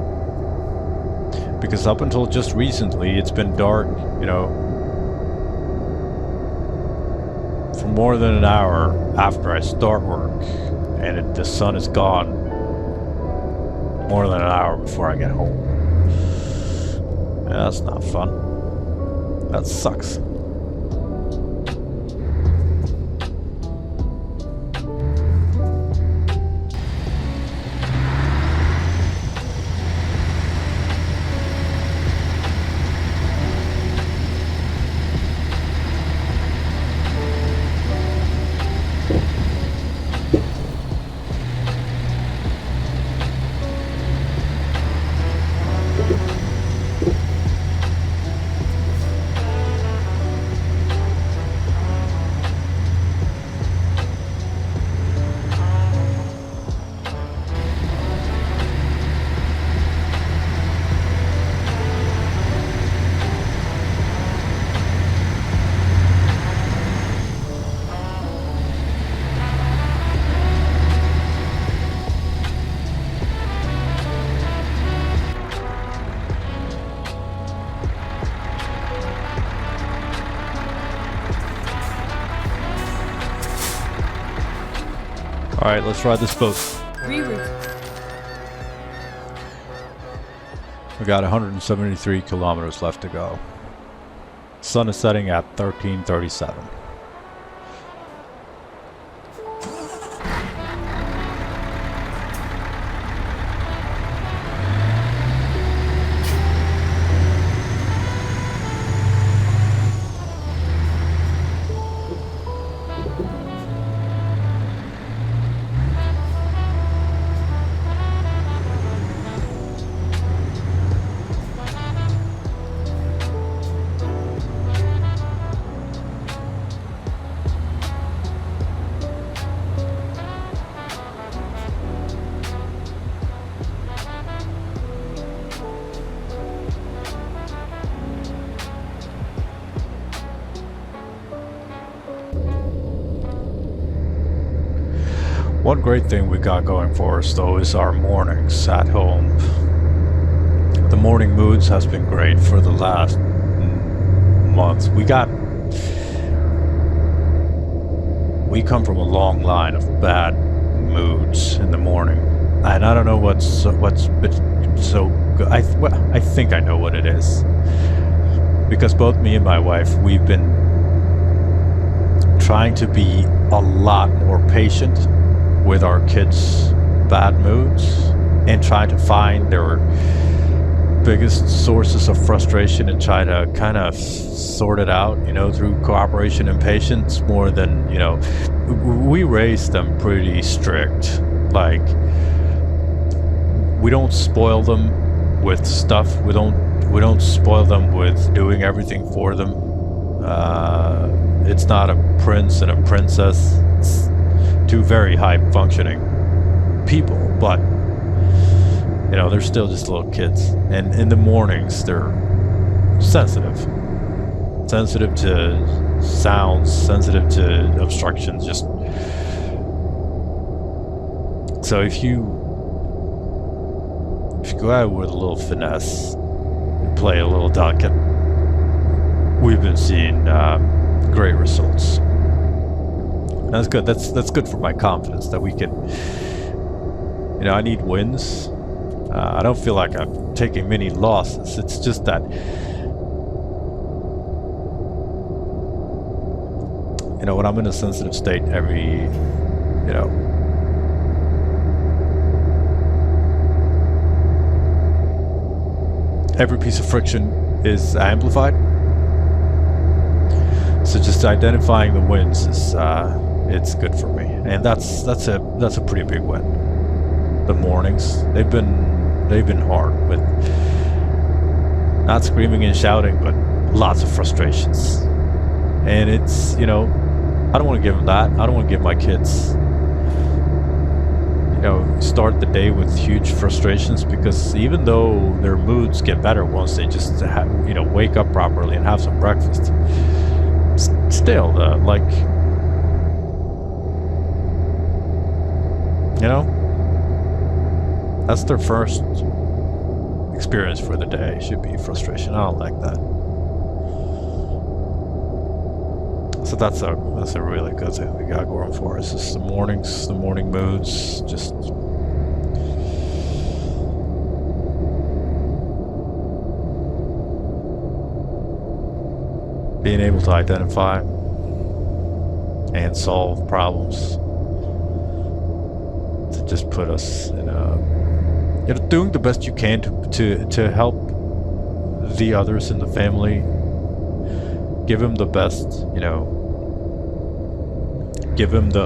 Because up until just recently, it's been dark, you know, for more than an hour after I start work. And the sun is gone more than an hour before I get home. Yeah, that's not fun. That sucks. Alright, let's ride this boat. Reroute. We got 173 kilometers left to go. Sun is setting at 13:37. One great thing we got going for us though is our mornings at home. The morning moods has been great for the last month. We come from a long line of bad moods in the morning, and I don't know what's been so good. I think I know what it is, because both me and my wife, we've been trying to be a lot more patient with our kids' bad moods and trying to find their biggest sources of frustration and try to kind of sort it out, you know, through cooperation and patience more than, you know, we raised them pretty strict. Like, we don't spoil them with stuff. We don't spoil them with doing everything for them. It's not a prince and a princess. It's two very high functioning people, but you know, they're still just little kids, and in the mornings they're sensitive to sounds, sensitive to obstructions. Just so if you go out with a little finesse and play a little delicate, we've been seeing great results. That's good. That's good for my confidence that we can. You know, I need wins. I don't feel like I'm taking many losses. It's just that, you know, when I'm in a sensitive state, every piece of friction is amplified. So just identifying the wins is it's good for me, and that's a pretty big win. The mornings, they've been hard with not screaming and shouting, but lots of frustrations. And it's, I don't want to give them that. I don't want to give my kids, start the day with huge frustrations, because even though their moods get better once they just wake up properly and have some breakfast, still that's their first experience for the day. Should be frustration. I don't like that. So that's a really good thing we got going for us. It's the mornings, the morning moods, just being able to identify and solve problems to just put us in doing the best you can to help the others in the family, give them the best,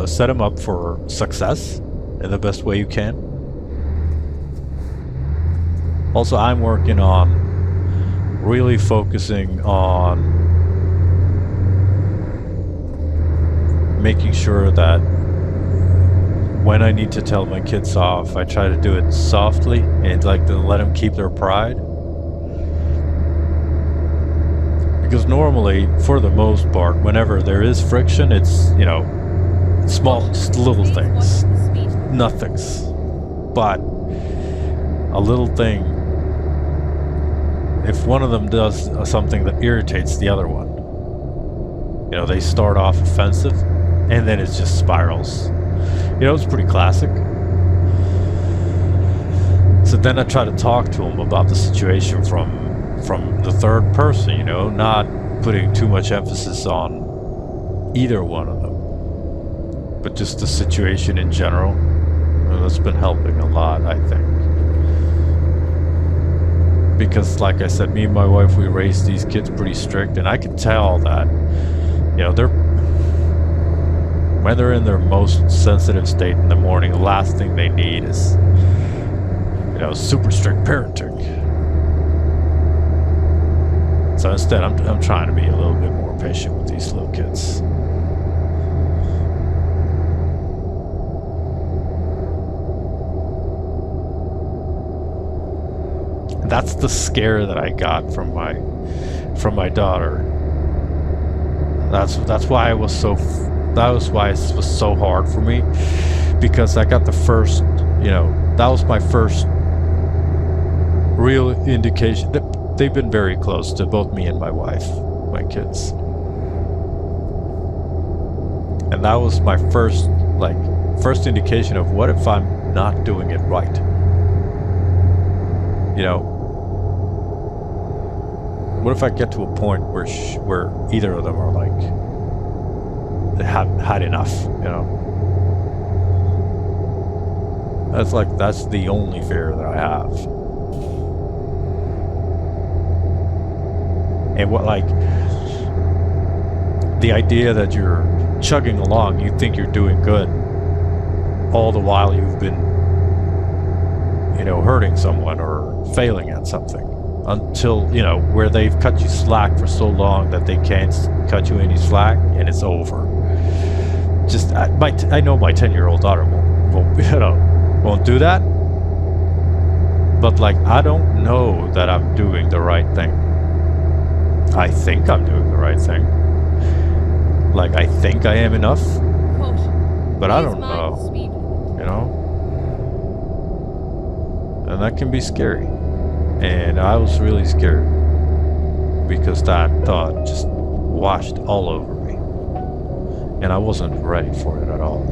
set them up for success in the best way you can. Also, I'm working on really focusing on making sure that when I need to tell my kids off, I try to do it softly and to let them keep their pride. Because normally, for the most part, whenever there is friction, it's, small, just little things. Nothings. But a little thing, if one of them does something that irritates the other one, they start off offensive, and then it just spirals. It's pretty classic. So then I try to talk to them about the situation from the third person, not putting too much emphasis on either one of them, but just the situation in general. That's been helping a lot, I think. Because like I said, me and my wife, we raised these kids pretty strict, and I can tell that, when they're in their most sensitive state in the morning, the last thing they need is, super strict parenting. So instead, I'm trying to be a little bit more patient with these little kids. That's the scare that I got from my daughter. That's why it was so. That was why it was so hard for me, because I got the first. That was my first real indication that they've been very close to both me and my wife, my kids, and that was my first indication of what if I'm not doing it right. What if I get to a point where either of them are they have had enough, That's the only fear that I have. And the idea that you're chugging along, you think you're doing good, all the while you've been, hurting someone or failing at something, until, where they've cut you slack for so long that they can't cut you any slack, and it's over. Just, I know my 10-year-old daughter won't do that, but I don't know that I'm doing the right thing. I think I'm doing the right thing. I think I am enough, but I don't know, and that can be scary. And I was really scared because that thought just washed all over me, and I wasn't ready for it at all.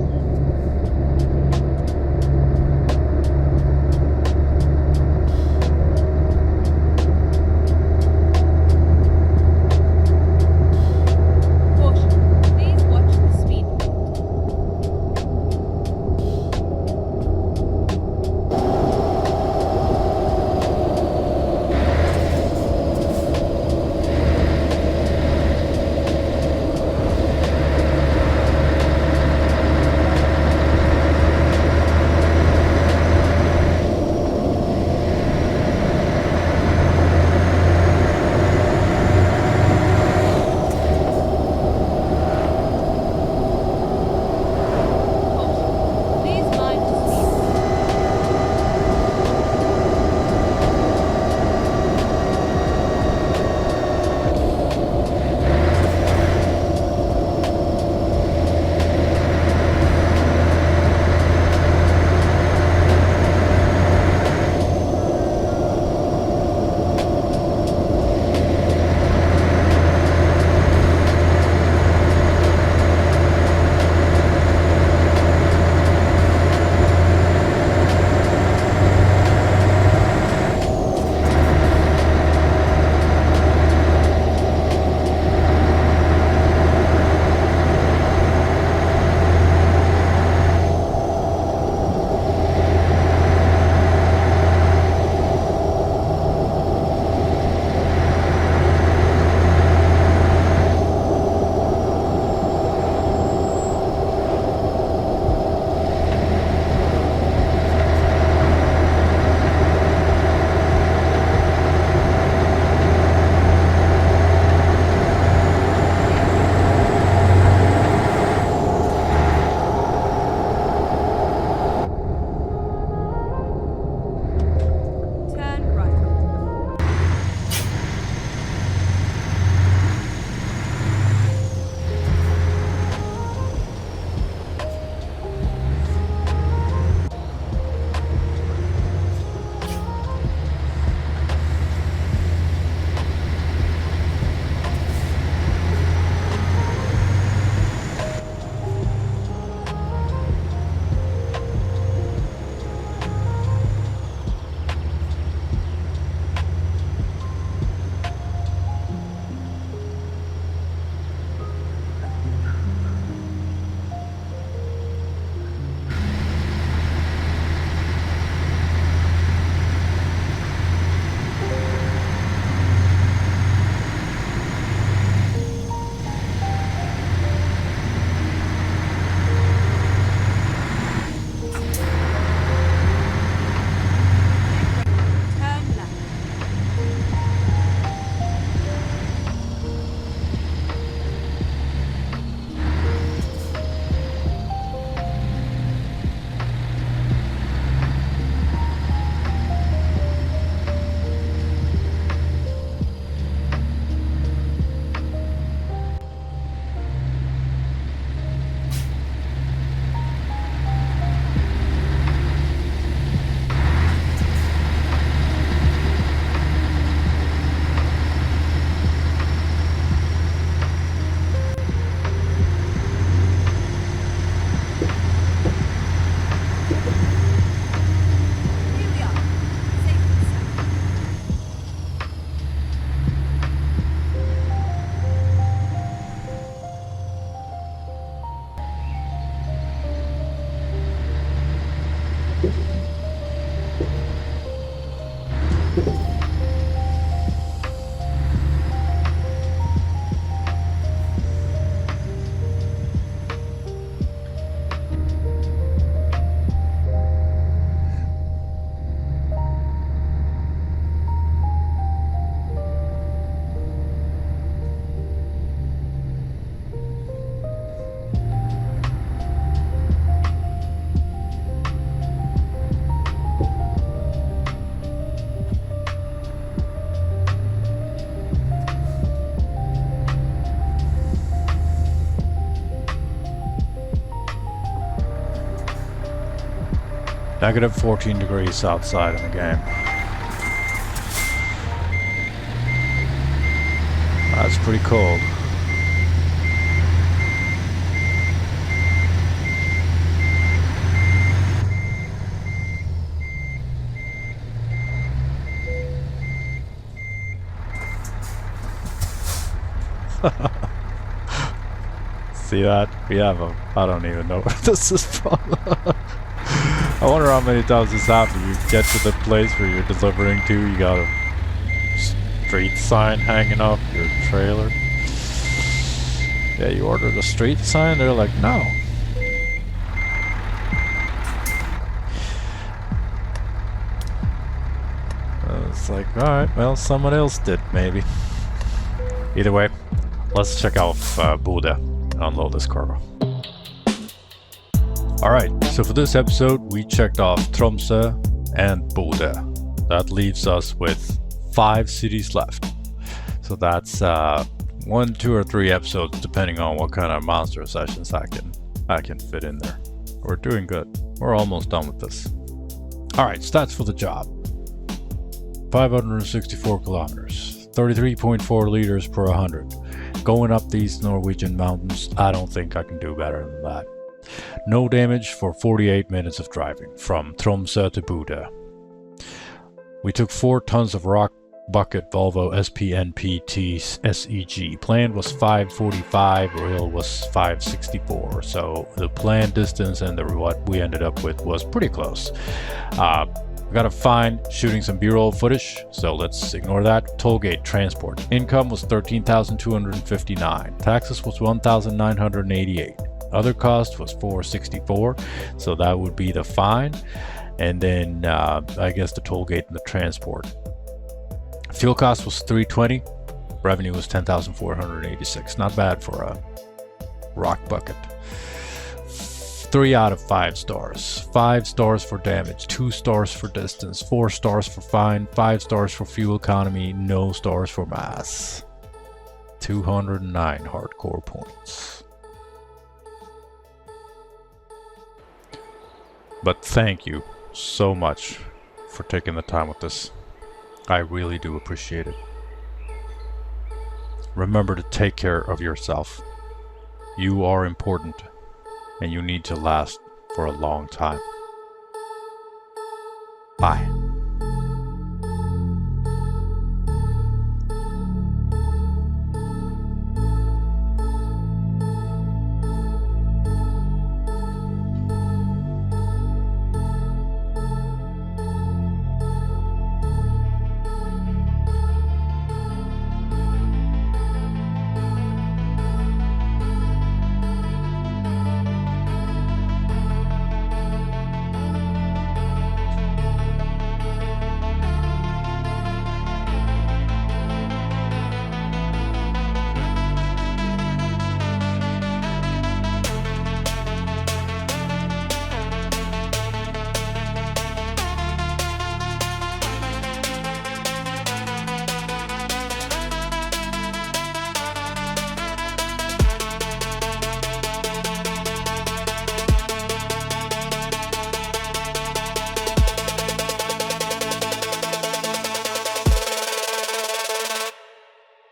Negative 14 degrees outside in the game. That's pretty cold. See that? We have a... I don't even know where this is from. I wonder how many times this happens. You get to the place where you're delivering to, you got a street sign hanging off your trailer. Yeah, you ordered a street sign, they're like, no. It's like, alright, well, someone else did, maybe. Either way, let's check out Bodø and unload this cargo. Alright, so for this episode, we checked off Tromsø and Bodø. That leaves us with 5 cities left. So that's 1, 2, or 3 episodes, depending on what kind of monster sessions I can fit in there. We're doing good. We're almost done with this. Alright, stats for the job. 564 kilometers, 33.4 liters per 100. Going up these Norwegian mountains, I don't think I can do better than that. No damage for 48 minutes of driving from Tromsø to Bodø. We took 4 tons of rock bucket Volvo SPNPT SEG. Planned was 545, real was 564. So the planned distance and what we ended up with was pretty close. We got a fine shooting some B-roll footage, so let's ignore that. Tollgate transport. Income was 13,259. Taxes was 1,988. Other cost was 464, so that would be the fine. And then I guess the tollgate and the transport. Fuel cost was 320. Revenue was 10,486. Not bad for a rock bucket. 3 out of 5 stars. 5 stars for damage, 2 stars for distance, 4 stars for fine, 5 stars for fuel economy, no stars for mass. 209 hardcore points. But thank you so much for taking the time with this. I really do appreciate it. Remember to take care of yourself. You are important. And you need to last for a long time. Bye.